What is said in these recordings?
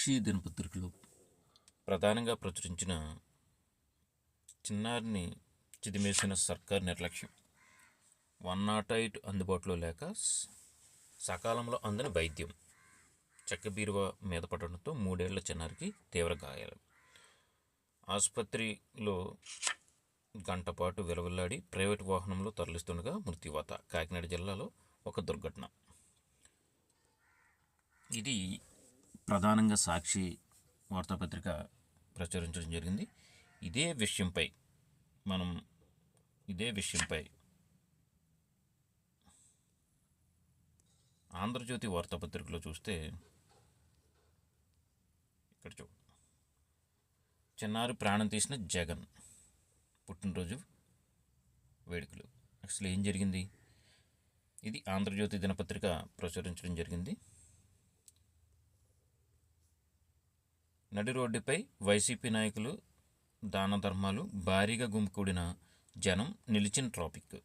సాక్షి దినపత్రికలో ప్రధానంగా ప్రచురించిన చిన్నారిని చిదిమేసిన సర్కార్ నిర్లక్ష్యం, 108 అందుబాటులో లేక సకాలంలో అందని వైద్యం, చెక్క బీరువా మీద పడడంతో 3 ఏళ్ల చిన్నారికి తీవ్ర గాయాలు, ఆసుపత్రిలో గంట పాటు విలవిల్లాడి ప్రైవేటు వాహనంలో తరలిస్తుండగా మృత్యువాత. కాకినాడ జిల్లాలో ఒక దుర్ఘటన. ఇది ప్రధానంగా సాక్షి వార్తాపత్రిక ప్రచురించడం జరిగింది. ఇదే విషయంపై ఆంధ్రజ్యోతి వార్తాపత్రికలో చూస్తే ఇక్కడ చిన్నారి ప్రాణం తీసిన జగన్ పుట్టినరోజు వేడుకలు. అసలు ఏం జరిగింది? ఇది ఆంధ్రజ్యోతి దినపత్రిక ప్రచురించడం జరిగింది. నడి రోడ్డుపై వైసీపీ నాయకులు దాన ధర్మాలు, భారీగా గుమికూడిన జనం, నిలిచిన ట్రాఫిక్.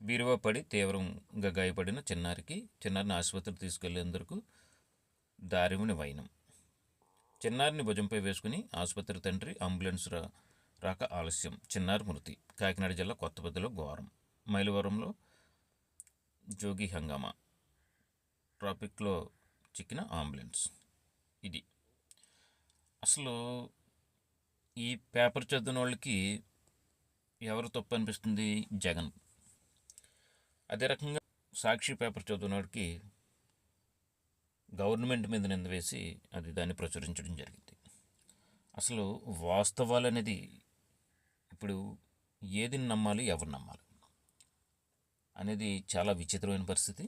బీరువా పడి తీవ్రంగా గాయపడిన చిన్నారిని ఆసుపత్రికి తీసుకెళ్లేందుకు దారివుని వైనం. చిన్నారిని భుజంపై వేసుకుని ఆసుపత్రి తండ్రి, అంబులెన్స్ రాక ఆలస్యం, చిన్నారి మృతి. కాకినాడ జిల్లా కొత్తపల్లిలో ఘోరం, మైలవరంలో జోగి హంగామా, ట్రాఫిక్లో చిక్కిన అంబులెన్స్. ఇది అసలు ఈ పేపర్ చదివిన వాళ్ళకి ఎవరు తప్పు అనిపిస్తుంది? జగన్. అదే రకంగా సాక్షి పేపర్ చదివిన వాడికి గవర్నమెంట్ మీద నింద వేసి దాన్ని ప్రచురించడం జరిగింది. అసలు వాస్తవాలు అనేది ఇప్పుడు ఏది నమ్మాలి, ఎవరు నమ్మాలి అనేది చాలా విచిత్రమైన పరిస్థితి.